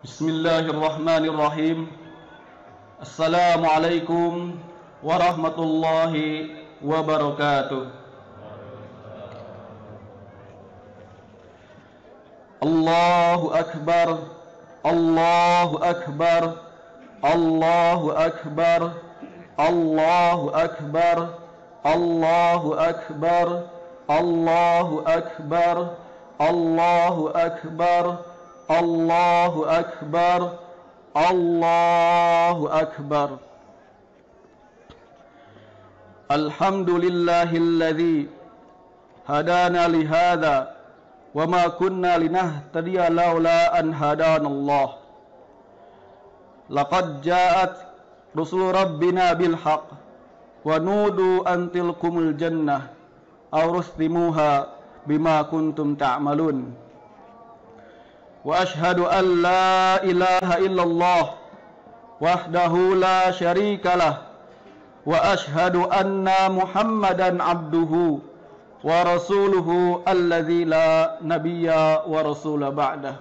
Bismillahirrahmanirrahim. Assalamualaikum warahmatullahi wabarakatuh. Allahu akbar, Allahu akbar, Allahu akbar, Allahu akbar, Allahu akbar, Allahu akbar, Allahu akbar, Allahu akbar, Allahu akbar. Alhamdulillahilladzi hadana lihada wa ma kunna linahtadiya laula an hadanallah. Laqad ja'at rusul rabbina bil haqq wa nudu an tilkumul jannah aw ruslimuha bima kuntum ta'malun. Wa ashhadu an la ilaha illallah wahdahu la syarikalah wa ashhadu anna Muhammadan abduhu wa rasuluhu alladzi la nabiyya wa rasula ba'dah.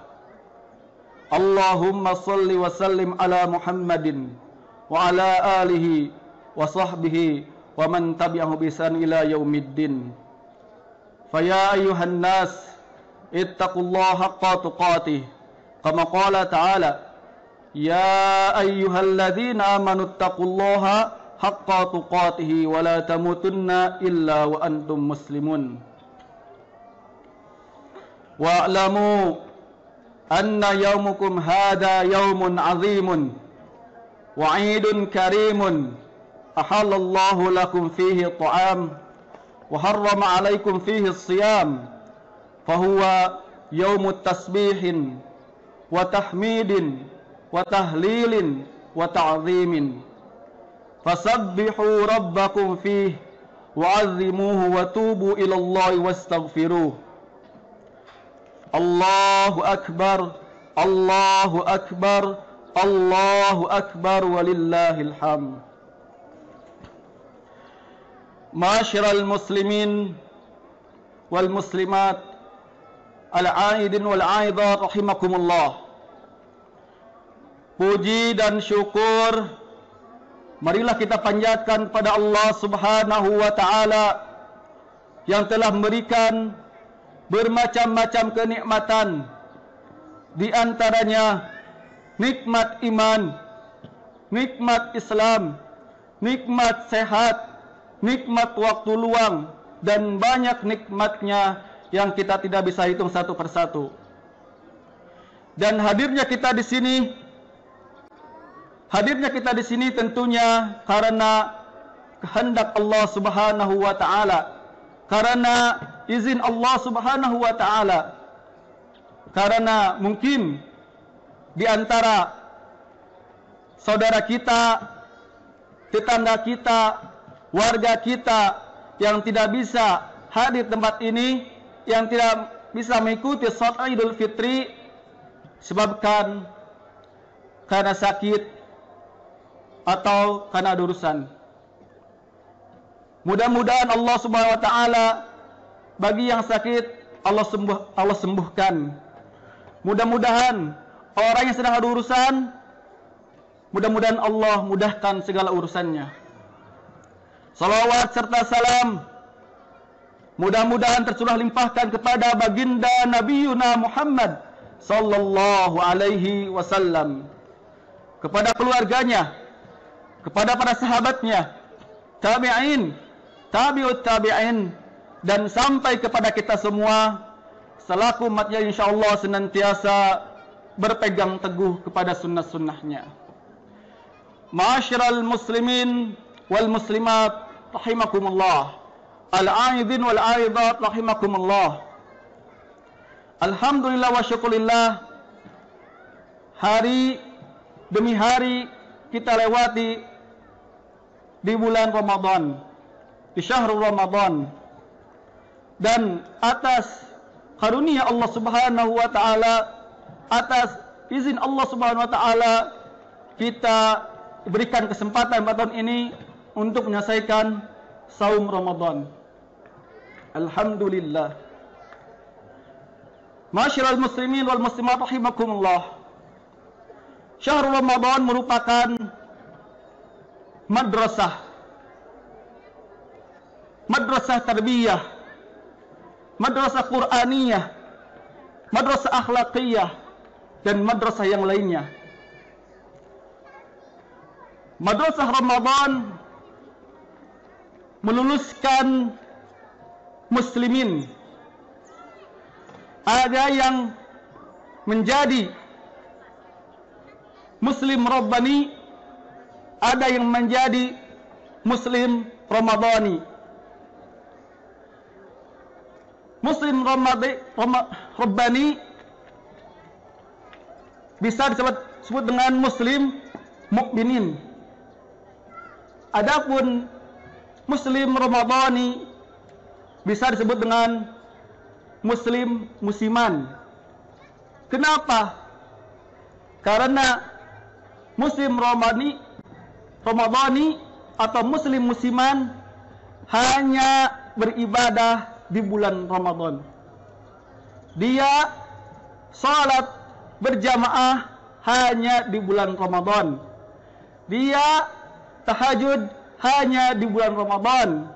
Allahumma salli wa sallim ala Muhammadin wa ala alihi wa sahbihi wa man tabi'ahu bi ihsan ila yaumiddin. Fa ya ayyuhan nas ittaqullaha haqqa tuqatih kama qala ta'ala ya ayyuhalladzina amanu ittaqullaha haqqa tuqatih wa la tamutunna illa wa antum muslimun. Wa'lamu anna yawmukum hadha yawmun 'azimun wa 'idun karimun ahallallahu lakum fihi ta'am wa harrama 'alaikum fihi as-siyam fahuwa yaumut tasbihin wa tahmidin wa tahlilin wa ta'zimin fasabbihu rabbakum fihi wa'azzimuhu wa tubu ilallahi wastaghfiruh. Allahu akbar, Allahu akbar, Allahu akbar walillahil hamd. Ma'asyiral muslimin wal muslimat, al-aidin wal aidat rahimakumullah. Puji dan syukur marilah kita panjatkan pada Allah Subhanahu wa taala yang telah memberikan bermacam-macam kenikmatan, di antaranya nikmat iman, nikmat Islam, nikmat sehat, nikmat waktu luang, dan banyak nikmatnya yang kita tidak bisa hitung satu persatu. Dan hadirnya kita di sini tentunya karena kehendak Allah Subhanahu wa taala, karena izin Allah Subhanahu wa taala, karena mungkin di antara saudara kita, tetangga kita, warga kita yang tidak bisa hadir tempat ini, yang tidak bisa mengikuti salat Idul Fitri sebabkan karena sakit atau karena ada urusan. Mudah-mudahan Allah Subhanahu wa taala bagi yang sakit Allah sembuhkan. Mudah-mudahan orang yang sedang ada urusan, mudah-mudahan Allah mudahkan segala urusannya. Salawat serta salam mudah-mudahan tercurah limpahkan kepada baginda Nabiyuna Muhammad sallallahu alaihi wasallam, kepada keluarganya, kepada para sahabatnya, tabi'in, tabi'ut tabi'in, dan sampai kepada kita semua selaku umatnya insyaallah senantiasa berpegang teguh kepada sunnah-sunnahnya. Ma'asyiral muslimin wal muslimat rahimakumullah, al-aidin wal aidat rahimakumullah. Alhamdulillah wa syukurillah, hari demi hari kita lewati di bulan Ramadan, di syahrul Ramadan, dan atas karunia Allah Subhanahu wa taala, atas izin Allah Subhanahu wa taala, kita diberikan kesempatan pada tahun ini untuk menyelesaikan saum Ramadan. Alhamdulillah. Masyiral muslimin wal muslimat rahimakumullah. Syahrul Ramadan merupakan madrasah tarbiyah, madrasah Qur'aniyah, madrasah akhlaqiyah, dan madrasah yang lainnya. Madrasah Ramadan meluluskan muslimin. Ada yang menjadi muslim Rabbani, ada yang menjadi muslim Ramadhani. Muslim Rabbani bisa disebut dengan muslim mukminin. Adapun muslim Ramadhani bisa disebut dengan muslim musiman. Kenapa? Karena muslim Ramadhani atau muslim musiman hanya beribadah di bulan Ramadan. Dia salat berjamaah hanya di bulan Ramadan. Dia tahajud hanya di bulan Ramadan.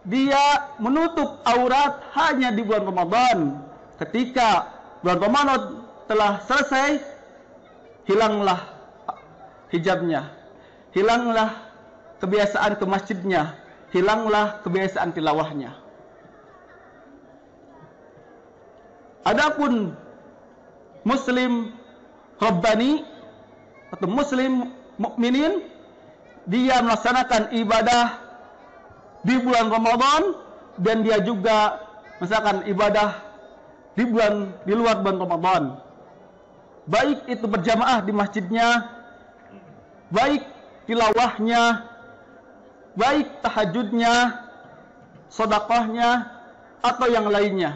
Dia menutup aurat hanya di bulan Ramadan. Ketika bulan Ramadan telah selesai, hilanglah hijabnya, hilanglah kebiasaan ke masjidnya, hilanglah kebiasaan tilawahnya. Adapun muslim Rabbani atau muslim mukminin, dia melaksanakan ibadah di bulan Ramadan dan dia juga melaksanakan ibadah di luar bulan Ramadan. Baik itu berjamaah di masjidnya, baik tilawahnya, baik tahajudnya, sedekahnya, atau yang lainnya.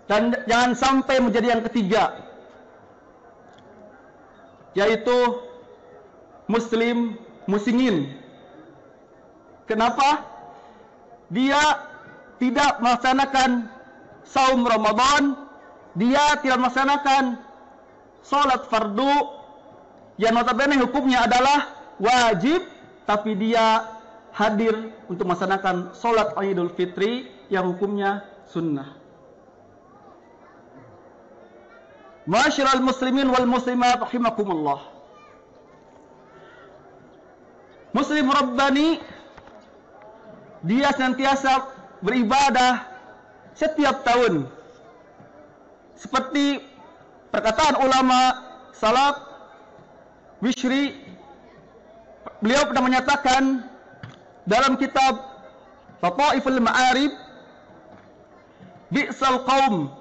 Dan jangan sampai menjadi yang ketiga, yaitu muslim musingin. Kenapa? Dia tidak melaksanakan saum Ramadan, dia tidak melaksanakan sholat fardu yang notabene hukumnya adalah wajib, tapi dia hadir untuk melaksanakan sholat Idul Fitri yang hukumnya sunnah. Ma'asyiral muslimin wal muslimat rahimakumullah. Muslim Rabbani, dia senantiasa beribadah setiap tahun. Seperti perkataan ulama salaf Bishri, beliau pernah menyatakan dalam kitab Lataiful Ma'arib, bi'sal qaum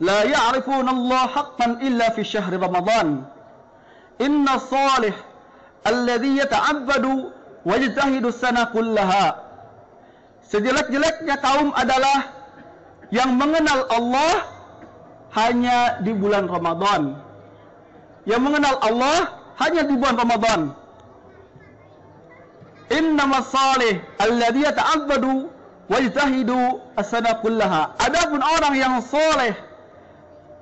la ya'rifuna Allah haqqan illa fi syahri Ramadan. Inna salih alladhi yata'abbadu wajtahidu sana kullaha. Sejelek-jeleknya kaum adalah yang mengenal Allah hanya di bulan Ramadan. Yang mengenal Allah hanya di bulan Ramadan. Innamas salih alladhi yata'abbadu wajtahidu as-sana kullaha. Adapun orang yang soleh,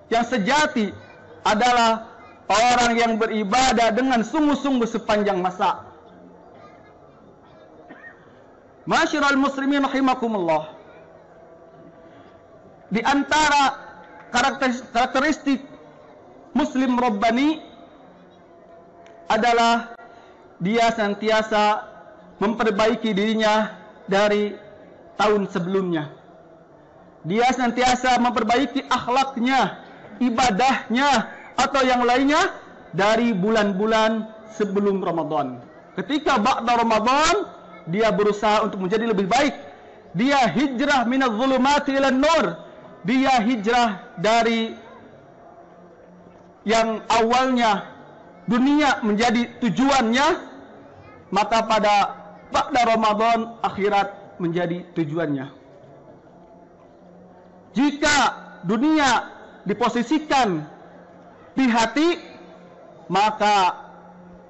yang sejati adalah orang yang beribadah dengan sungguh-sungguh sepanjang masa. Ma'asyiral muslimin rahimakumullah. Di antara karakteristik Muslim Rabbani adalah dia senantiasa memperbaiki dirinya dari tahun sebelumnya. Dia senantiasa memperbaiki akhlaknya, ibadahnya, atau yang lainnya dari bulan-bulan sebelum Ramadan. Ketika ba'da Ramadan, dia berusaha untuk menjadi lebih baik. Dia hijrah minadh dhulumati ilan nur. Dia hijrah dari yang awalnya dunia menjadi tujuannya, maka pada ba'da Ramadan akhirat menjadi tujuannya. Jika dunia diposisikan di hati, maka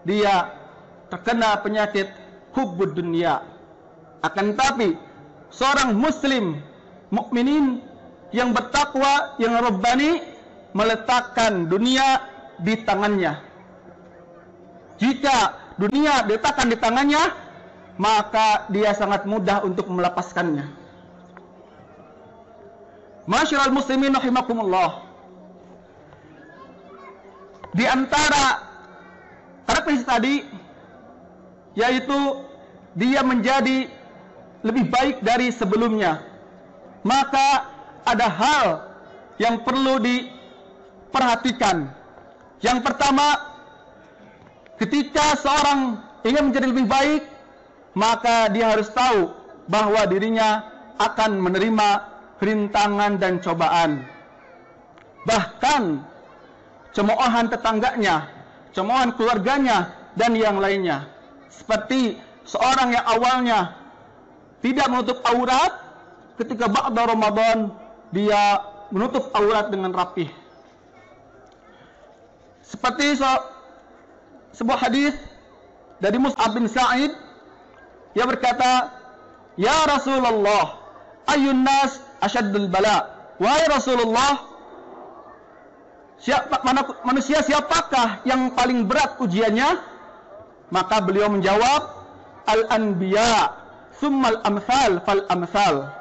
dia terkena penyakit hubbud dunia. Akan tetapi seorang muslim mukminin yang bertakwa, yang rabbani, meletakkan dunia di tangannya. Jika dunia diletakkan di tangannya, maka dia sangat mudah untuk melepaskannya. Masyiral muslimin rahimakumullah. Di antara karakteristik tadi, yaitu dia menjadi lebih baik dari sebelumnya. Maka ada hal yang perlu diperhatikan. Yang pertama, ketika seorang ingin menjadi lebih baik, maka dia harus tahu bahwa dirinya akan menerima rintangan dan cobaan. Bahkan cemoohan tetangganya, cemoohan keluarganya, dan yang lainnya. Seperti seorang yang awalnya tidak menutup aurat, ketika ba'da Ramadan dia menutup aurat dengan rapih. Seperti sebuah hadis dari Mus'ab bin Sa'id, dia berkata, "Ya Rasulullah, ayyun nas asyaddul bala?" Wahai Rasulullah, manusia siapakah yang paling berat ujiannya? Maka beliau menjawab, "Al-anbiya, summal amsal fal amsal."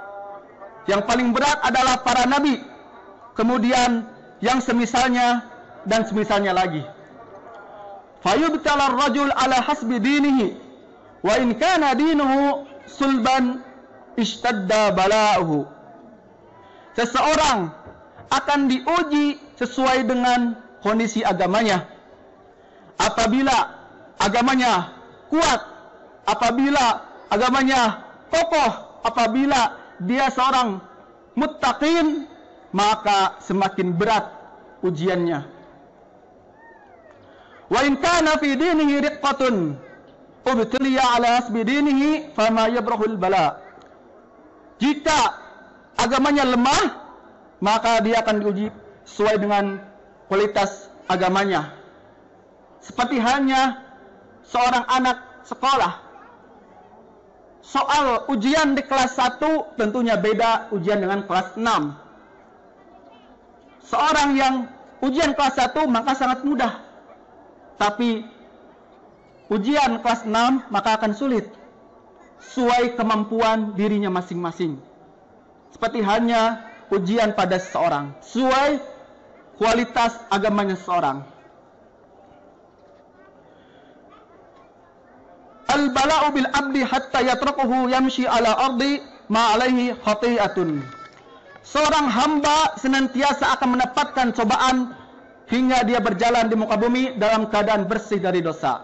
Yang paling berat adalah para nabi, kemudian yang semisalnya dan semisalnya lagi. Fayubtala ar-rajul ala hasbi dinihi, wa in kana dinuhu sulban ishtadda bala'uhu. Seseorang akan diuji sesuai dengan kondisi agamanya. Apabila agamanya kuat, apabila agamanya kokoh, apabila dia seorang muttaqin, maka semakin berat ujiannya. Wa in kana fi dinihi riqqatun ubtiliya ala hasbi dinihi fama yabrahul bala. Jika agamanya lemah, maka dia akan diuji sesuai dengan kualitas agamanya. Seperti hanya seorang anak sekolah, soal ujian di kelas 1 tentunya beda ujian dengan kelas 6. Seorang yang ujian kelas 1 maka sangat mudah, tapi ujian kelas 6 maka akan sulit, sesuai kemampuan dirinya masing-masing. Seperti hanya ujian pada seseorang, sesuai kualitas agamanya seseorang. Al-bala'u bil abdi hatta yatrakuhu yamshi ala ardi ma alaihi khati'atun. Seorang hamba senantiasa akan mendapatkan cobaan hingga dia berjalan di muka bumi dalam keadaan bersih dari dosa.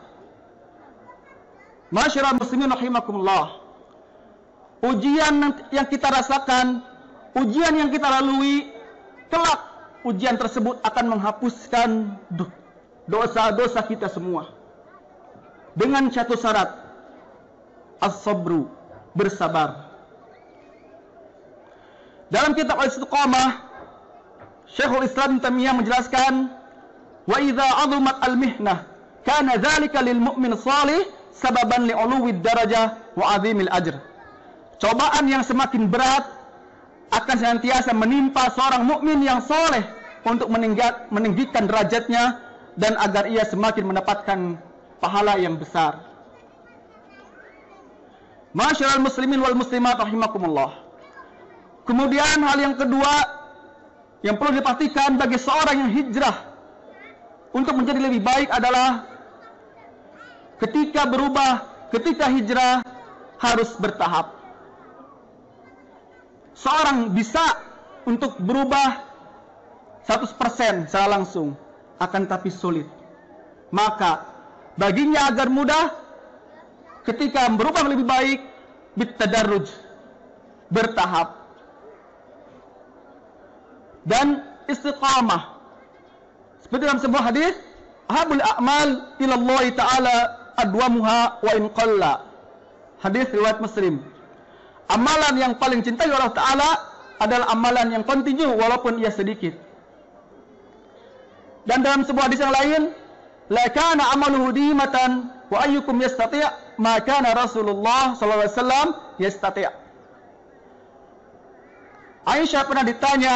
Masyiral muslimin rahimakumullah. Ujian yang kita rasakan, ujian yang kita lalui, kelak ujian tersebut akan menghapuskan dosa-dosa kita semua. Dengan satu syarat, as-sabru, bersabar. Dalam kitab Al-Istiqamah, Syekhul Islam Taimiyah menjelaskan, wa idza 'azumat al-mihnah kana dzalika lil mu'min shalih sababan li'uluwid darajah wa 'azimil ajr. Cobaan yang semakin berat akan senantiasa menimpa seorang mukmin yang soleh untuk meninggikan derajatnya dan agar ia semakin mendapatkan pahala yang besar. Masyiral muslimin wal muslimat rahimakumullah. Kemudian hal yang kedua yang perlu dipastikan bagi seorang yang hijrah untuk menjadi lebih baik adalah ketika berubah, ketika hijrah harus bertahap. Seorang bisa untuk berubah 100% secara langsung, akan tapi sulit. Maka baginya agar mudah, ketika berubah lebih baik, bitadarruj, bertahap. Dan istiqamah. Seperti dalam sebuah hadis, ahabul a'mal ilallahi ta'ala adwamuha wa in qalla. Hadis riwayat Muslim. Amalan yang paling cintai Allah Ta'ala adalah amalan yang kontinu walaupun ia sedikit. Dan dalam sebuah hadis yang lain, la kana amaluhu dimatan wa ayyukum yastati' ma kana Rasulullah sallallahu alaihi wasallam yastati'. Aisyah pernah ditanya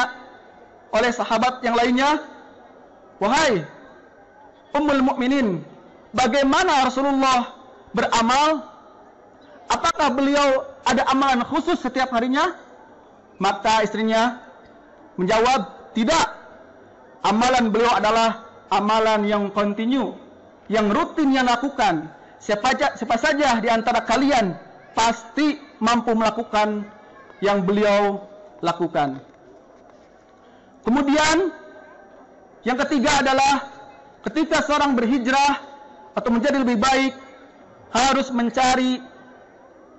oleh sahabat yang lainnya, Wahai Ummul Mukminin, bagaimana Rasulullah beramal? Apakah beliau ada amalan khusus setiap harinya? Maka istrinya menjawab, tidak. Amalan beliau adalah amalan yang kontinu, yang rutin yang lakukan. Siapa saja di antara kalian pasti mampu melakukan yang beliau lakukan. Kemudian yang ketiga adalah ketika seorang berhijrah atau menjadi lebih baik, harus mencari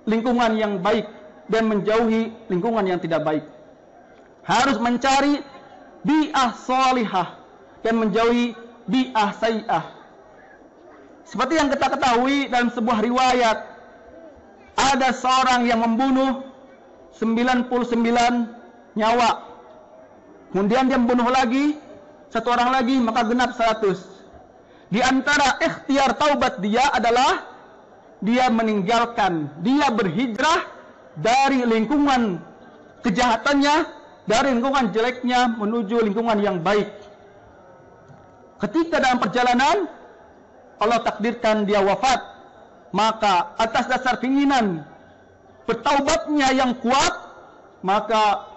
lingkungan yang baik dan menjauhi lingkungan yang tidak baik. Harus mencari bi'ah salihah dan menjauhi bi'ah sayyi'ah. Seperti yang kita ketahui dalam sebuah riwayat, ada seorang yang membunuh 99 nyawa. Kemudian dia membunuh lagi satu orang lagi, maka genap 100. Di antara ikhtiar taubat dia adalah dia meninggalkan, dia berhijrah dari lingkungan kejahatannya, dari lingkungan jeleknya menuju lingkungan yang baik. Ketika dalam perjalanan Allah takdirkan dia wafat, maka atas dasar keinginan bertaubatnya yang kuat, maka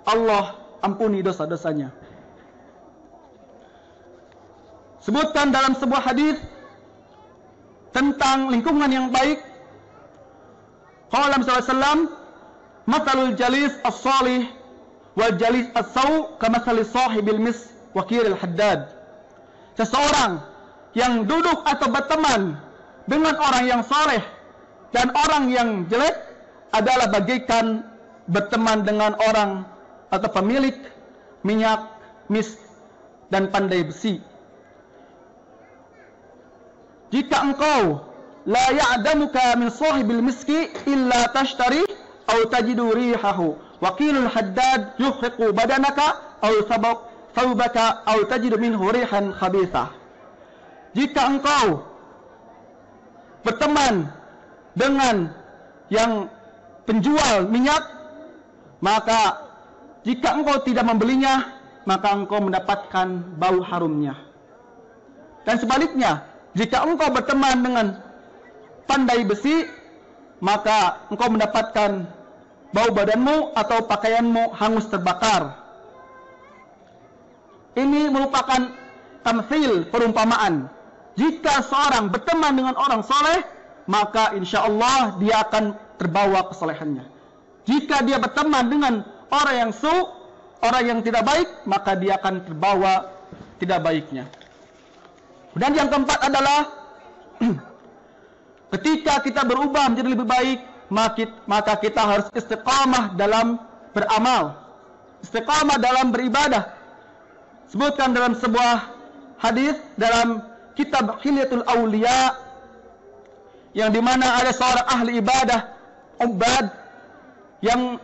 Allah ampuni dosa-dosanya. Sebutkan dalam sebuah hadis tentang lingkungan yang baik. Qala Nabi sallallahu alaihi wasallam, "Mathalul jalis as-salih wal jalis as-saw kamathali sahibil mis wa qiril haddad." Seseorang yang duduk atau berteman dengan orang yang saleh dan orang yang jelek adalah bagaikan berteman dengan orang atau pemilik minyak, mis, dan pandai besi. Jika engkau la ya'damuka min sahibil miski illa tashtari aw tajidu rihahu wa qilul haddad yuhriqu badanaka aw thawbaka aw tajidu minhu rihan khabithah. Jika engkau berteman dengan yang penjual minyak, maka jika engkau tidak membelinya, maka engkau mendapatkan bau harumnya. Dan sebaliknya, jika engkau berteman dengan pandai besi, maka engkau mendapatkan bau badanmu atau pakaianmu hangus terbakar. Ini merupakan tamthil, perumpamaan. Jika seorang berteman dengan orang soleh, maka insya Allah dia akan terbawa kesolehannya. Jika dia berteman dengan orang yang orang yang tidak baik, maka dia akan terbawa tidak baiknya. Dan yang keempat adalah ketika kita berubah menjadi lebih baik, maka kita harus istiqamah dalam beramal, istiqamah dalam beribadah. Sebutkan dalam sebuah hadis dalam kitab Hilyatul Auliya, yang dimana ada seorang ahli ibadah, ubad, yang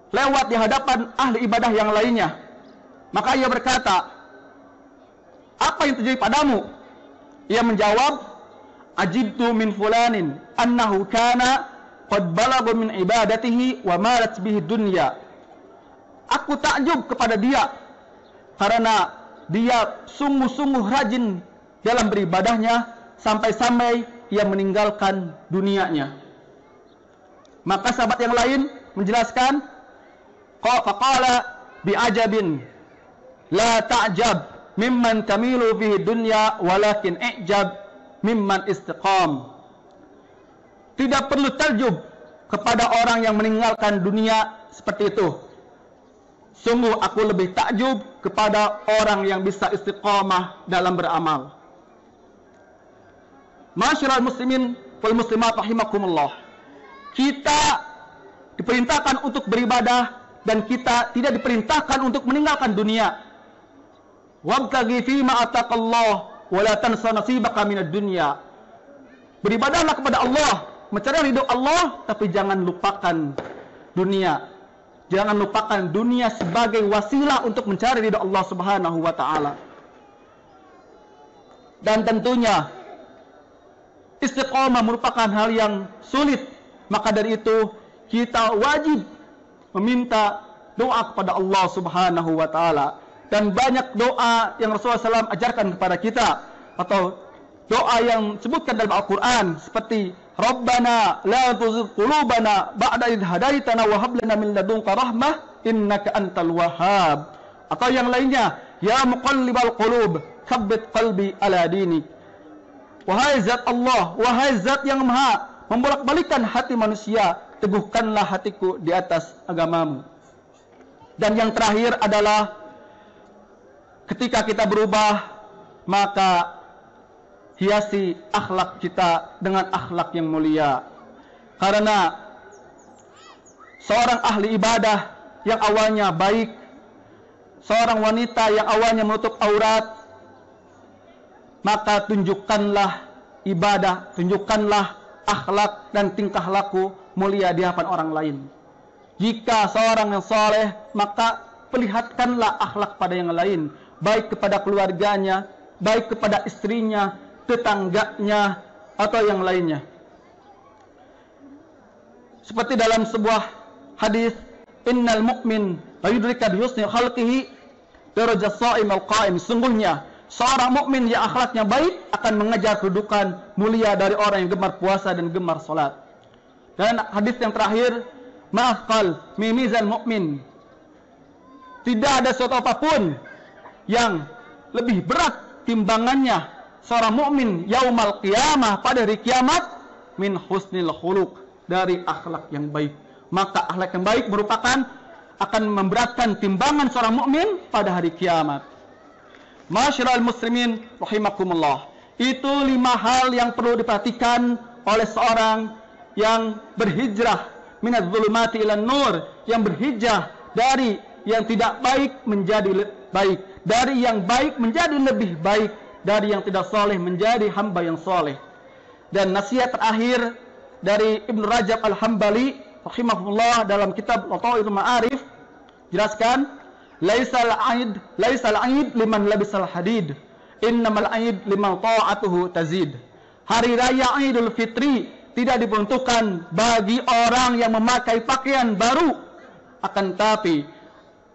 lewat di hadapan ahli ibadah yang lainnya. Maka ia berkata, "Apa yang terjadi padamu?" Ia menjawab, "Ajibtu min fulanin annahu kana qad balagha min ibadatihi wa malat bihi dunya." Aku takjub kepada dia karena dia sungguh-sungguh rajin dalam beribadahnya sampai-sampai ia meninggalkan dunianya. Maka sahabat yang lain menjelaskan, faqala bi'ajabin la ta'jab mimman tamilu fihi dunya walakin i'jab mimman istiqam. Tidak perlu takjub kepada orang yang meninggalkan dunia seperti itu. Sungguh aku lebih takjub kepada orang yang bisa istiqamah dalam beramal. Masyiral muslimin wal muslimat rahimakumullah. Kita diperintahkan untuk beribadah dan kita tidak diperintahkan untuk meninggalkan dunia. Wabtaghi fima ataqallah wa la tansa nasibaka minad dunya. Beribadahlah kepada Allah, mencari ridho Allah, tapi jangan lupakan dunia. Jangan lupakan dunia sebagai wasilah untuk mencari ridho Allah Subhanahu wa taala. Dan tentunya istiqomah merupakan hal yang sulit. Maka dari itu kita wajib meminta doa kepada Allah Subhanahu wa taala Dan banyak doa yang Rasulullah SAW ajarkan kepada kita, atau doa yang disebutkan dalam Al-Quran, seperti Rabbana la tuzigh qulubana ba'da idh hadaitana wa hab lana min ladunka rahmah innaka antal wahhab. Atau yang lainnya, ya muqallibal qulub tsabbit qalbi ala dinik. Wahai zat Allah, wahai zat yang maha membolak-balikan hati manusia, teguhkanlah hatiku di atas agamamu. Dan yang terakhir adalah ketika kita berubah, maka hiasi akhlak kita dengan akhlak yang mulia. Karena seorang ahli ibadah yang awalnya baik, seorang wanita yang awalnya menutup aurat, maka tunjukkanlah ibadah, tunjukkanlah akhlak dan tingkah laku mulia di hadapan orang lain. Jika seorang yang soleh, maka perlihatkanlah akhlak pada yang lain, baik kepada keluarganya, baik kepada istrinya, tetangganya, atau yang lainnya. Seperti dalam sebuah hadis, innal mu'min la yudrika bi husni khalqihi darajat sha'im al-qa'im. Sungguhnya seorang mukmin yang akhlaknya baik akan mengejar kedudukan mulia dari orang yang gemar puasa dan gemar salat. Dan hadis yang terakhir, ma'afqal mimizal mukmin. Tidak ada sesuatu apapun yang lebih berat timbangannya seorang mukmin yaumal qiyamah, pada hari kiamat, min husnil khuluq, dari akhlak yang baik. Maka akhlak yang baik merupakan akan memberatkan timbangan seorang mukmin pada hari kiamat. Masyiral muslimin rahimakumullah. Itu 5 hal yang perlu diperhatikan oleh seorang yang berhijrah minadz zulumati ilan nur, yang berhijrah dari yang tidak baik menjadi baik, dari yang baik menjadi lebih baik, dari yang tidak soleh menjadi hamba yang soleh. Dan nasihat terakhir dari Ibnu Rajab Al-Hambali rahimahullah dalam kitab Lataiful Ma'arif, jelaskan, laisal aid liman labisal hadid, innamal aid liman ta'atuhu tazid. Hari raya Idul Fitri tidak diperuntukkan bagi orang yang memakai pakaian baru, akan tapi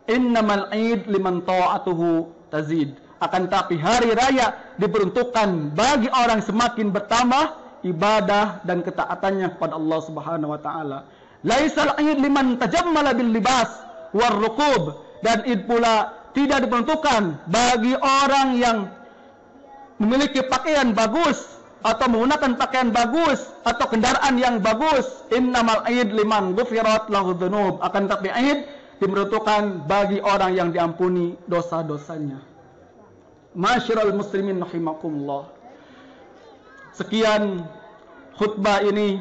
innamal aid liman ta'atuhu tazid, akan tapi hari raya diperuntukkan bagi orang semakin bertambah ibadah dan ketaatannya kepada Allah Subhanahu wa taala. Laisal aid liman tajammala bil libas war rukub, dan id pula tidak diperuntukkan bagi orang yang memiliki pakaian bagus atau menggunakan pakaian bagus atau kendaraan yang bagus. Innamal aid liman ghufirat lahu dzunub, akan tapi aid diperuntukkan bagi orang yang diampuni dosa-dosanya. Masyiral muslimin rahimakumullah. Sekian khutbah ini,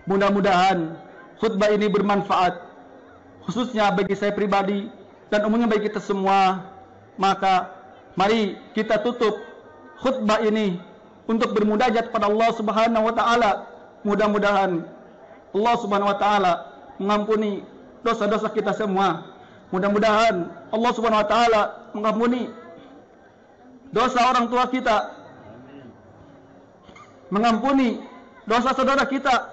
mudah-mudahan khutbah ini bermanfaat khususnya bagi saya pribadi dan umumnya bagi kita semua. Maka mari kita tutup khutbah ini untuk bermunajat kepada Allah Subhanahu wa taala. Mudah-mudahan Allah Subhanahu wa taala mengampuni dosa-dosa kita semua. Mudah-mudahan Allah Subhanahu wa taala mengampuni dosa orang tua kita, mengampuni dosa saudara kita,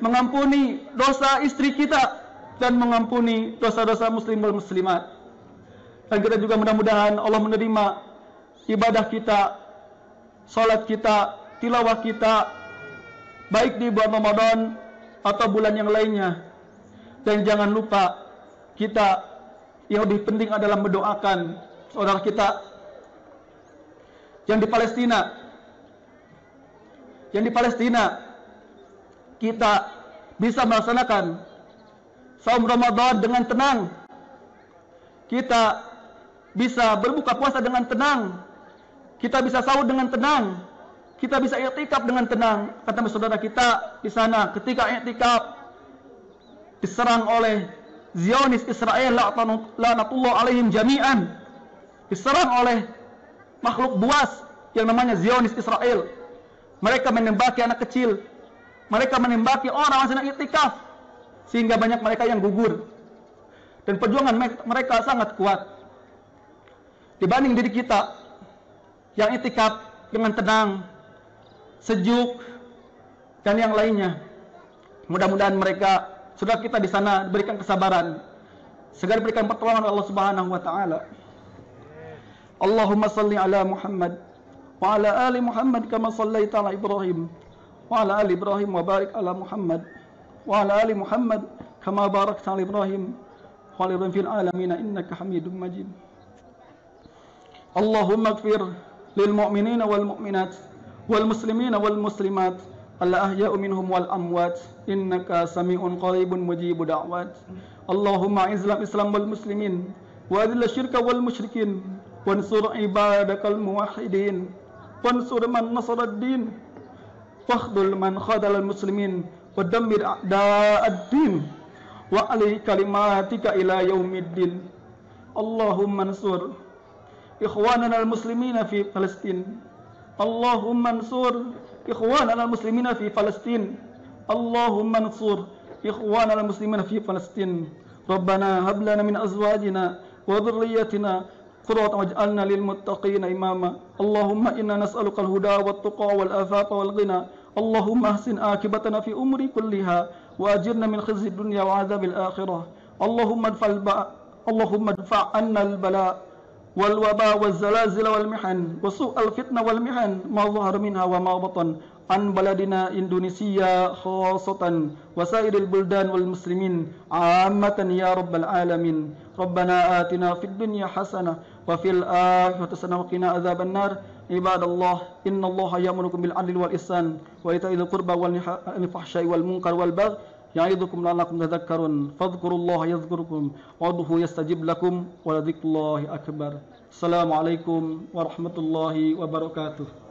mengampuni dosa istri kita, dan mengampuni dosa-dosa muslim dan muslimat. Dan kita juga mudah-mudahan Allah menerima ibadah kita, salat kita, tilawah kita, baik di bulan Ramadan atau bulan yang lainnya. Dan jangan lupa, kita yang lebih penting adalah mendoakan saudara kita yang di Palestina. Yang di Palestina, kita bisa melaksanakan saum Ramadan dengan tenang. Kita bisa berbuka puasa dengan tenang. Kita bisa sahur dengan tenang. Kita bisa i'tikaf dengan tenang. Kata saudara kita di sana, ketika i'tikaf diserang oleh Zionis Israel, laknatullah alaihim jami'an, diserang oleh makhluk buas yang namanya Zionis Israel. Mereka menembaki anak kecil, mereka menembaki orang yang sedang i'tikaf, sehingga banyak mereka yang gugur. Dan perjuangan mereka sangat kuat dibanding diri kita yang i'tikaf dengan tenang, sejuk, dan yang lainnya. Mudah-mudahan mereka, saudara kita di sana, diberikan kesabaran, segera diberikan pertolongan Allah Subhanahu wa taala. Allahumma salli ala Muhammad wa ala ali Muhammad kama sallaita ala Ibrahim wa ala ali Ibrahim wa barik ala Muhammad wa ala ali Muhammad kama barakta ala Ibrahim wa ala Ibrahim fil alamin innaka Hamidum Majid. Allahumma ighfir lil mu'minina wal mu'minat wal muslimina wal muslimat al ahya'u minhum wal amwat innaka sami'un qaribun mujibud da'wat. Allahumma izzil Islam wal muslimin wa adhil syirka wal musyrikin wansur ibadakal muwahhidin wansur man nasara ad-din wakhdhul man khadala al-muslimin wa dammir a'da'ad-din wa ali kalimatika ila yaumiddin. Allahumma ansur ikhwanana al-muslimina fi Palestin. Allahumma ansur ikhwanana al-muslimina fi Palestin. Allahumma ansur ikhwanana al-muslimina fi Palestin. Rabbana hab lana min azwajina wa dhurriyyatina qurrata waj'alna lil muttaqina imama. Allahumma inna nas'aluka al-huda wat tuqa wal afafa wal ghina. Allahumma ahsin akibatana fi umri kulliha wa ajirna min khizyi dunya wa adzabil akhirah. Allahumma adfa' anna al-bala wal waba wal zalazil wal mihan wa su'al fitna wal mihan ma dhahara minha wa ma batan an baladina Indonesia khassatan wa sairil buldan wal muslimin ammatan ya rabbal alamin. Rabbana atina fid dunya hasanah wa fil akhirati hasanah wa qina adzaban nar. Ibadallah, innallaha ya'murukum bil 'adli wal ihsan wa ita'i dzil qurba wal fahsya'i wal munkar wal baghi ya'idukum la'allakum tadhakkarun. Fadhkurullaha yadhkurukum wad'uhu yastajib lakum wa la dzikrullahi akbar. Assalamualaikum warahmatullahi wabarakatuh.